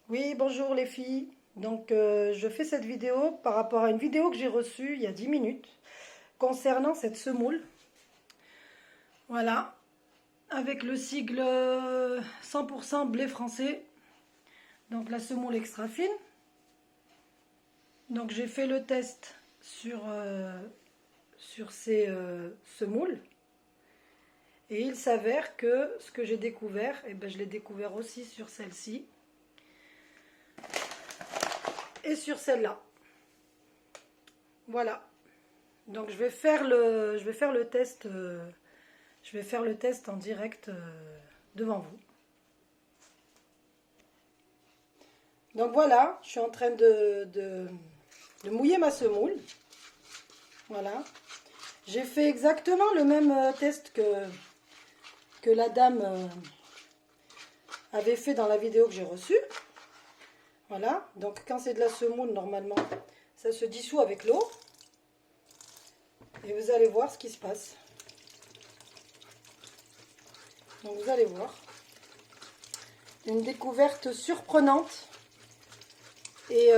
Oui, bonjour les filles. Donc, je fais cette vidéo par rapport à une vidéo que j'ai reçue il y a 10 minutes concernant cette semoule. Voilà, avec le sigle 100% blé français. Donc, la semoule extra fine. Donc, j'ai fait le test sur ces semoules. Et il s'avère que ce que j'ai découvert, eh ben, je l'ai découvert aussi sur celle-ci. Et sur celle-là. Voilà. Donc je vais faire le test. Je vais faire le test en direct devant vous. Donc voilà, je suis en train de mouiller ma semoule. Voilà. J'ai fait exactement le même test que la dame avait fait dans la vidéo que j'ai reçue. Voilà. Donc quand c'est de la semoule, normalement, ça se dissout avec l'eau. Et vous allez voir ce qui se passe. Donc vous allez voir. Une découverte surprenante. Et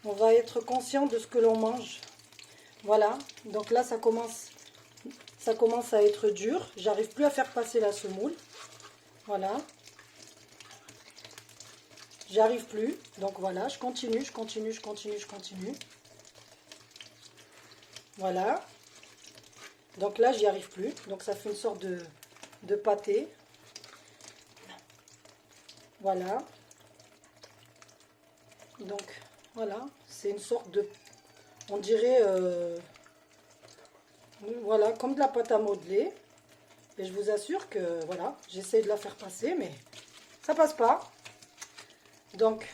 on va être conscient de ce que l'on mange. Voilà. Donc là, ça commence à être dur. J'arrive plus à faire passer la semoule. Voilà. J'arrive plus. Donc voilà, je continue. Voilà. Donc là, j'y arrive plus. Donc ça fait une sorte de pâté. Voilà. Donc voilà, c'est une sorte de, on dirait, voilà, comme de la pâte à modeler. Et je vous assure que voilà, j'essaie de la faire passer, mais ça passe pas. Donc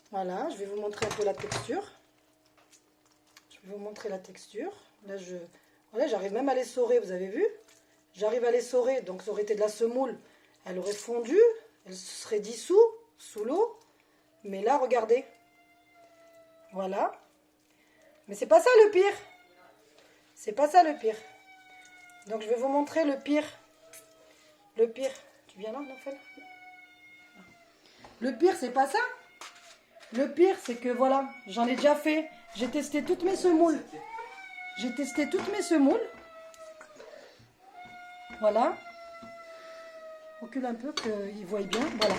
voilà, je vais vous montrer un peu la texture. Je vais vous montrer la texture. Là, voilà, j'arrive même à l'essorer, vous avez vu? J'arrive à l'essorer, donc ça aurait été de la semoule. Elle aurait fondu, elle se serait dissous sous l'eau. Mais là, regardez. Voilà. Mais c'est pas ça le pire. C'est pas ça le pire. Donc, je vais vous montrer le pire. Le pire. Tu viens là, Nofel? Le pire, c'est pas ça. Le pire, c'est que voilà, j'en ai déjà fait. J'ai testé toutes mes semoules. J'ai testé toutes mes semoules. Voilà. Recule un peu qu'ils voient bien. Voilà.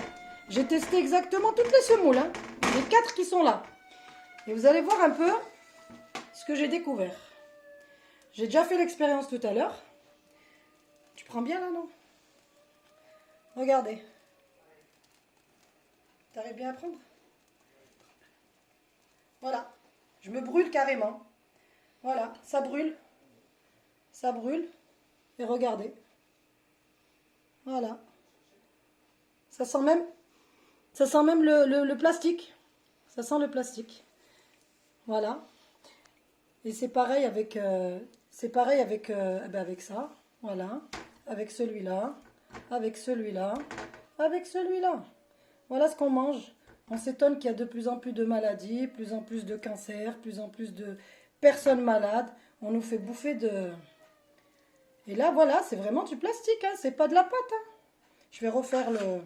J'ai testé exactement toutes les semoules. Hein. Les 4 qui sont là. Et vous allez voir un peu ce que j'ai découvert. J'ai déjà fait l'expérience tout à l'heure. Tu prends bien là, non? Regardez. T'arrives bien à prendre? Voilà. Je me brûle carrément. Voilà, ça brûle. Ça brûle. Et regardez. Voilà. Ça sent même le plastique. Ça sent le plastique. Voilà. Et c'est pareil avec avec ça. Voilà. Avec celui-là. Avec celui-là. Avec celui-là. Voilà ce qu'on mange. On s'étonne qu'il y a de plus en plus de maladies, plus en plus de cancers, plus en plus de personnes malades. On nous fait bouffer de... Et là, voilà, c'est vraiment du plastique, hein. C'est pas de la pâte. Hein. Je vais refaire le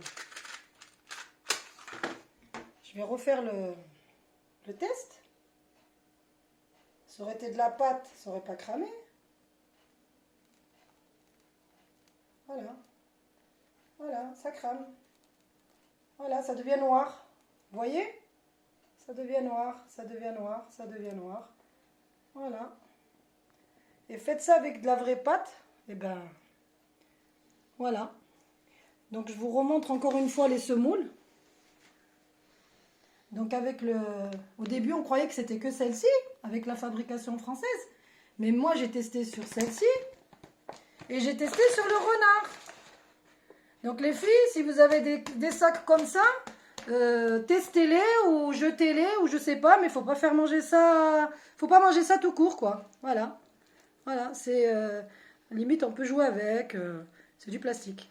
test. Ça aurait été de la pâte, ça aurait pas cramé. Voilà. Voilà, ça crame. Voilà, ça devient noir. Vous voyez? Ça devient noir, ça devient noir, ça devient noir. Voilà. Et faites ça avec de la vraie pâte. Et ben, voilà. Donc, je vous remontre encore une fois les semoules. Donc, au début, on croyait que c'était que celle-ci, avec la fabrication française. Mais moi, j'ai testé sur celle-ci. Et j'ai testé sur le renard. Donc, les filles, si vous avez des sacs comme ça, testez-les ou jetez-les ou je sais pas. Mais il faut pas faire manger ça. Faut pas manger ça tout court, quoi. Voilà. Voilà, c'est... limite, on peut jouer avec. C'est du plastique.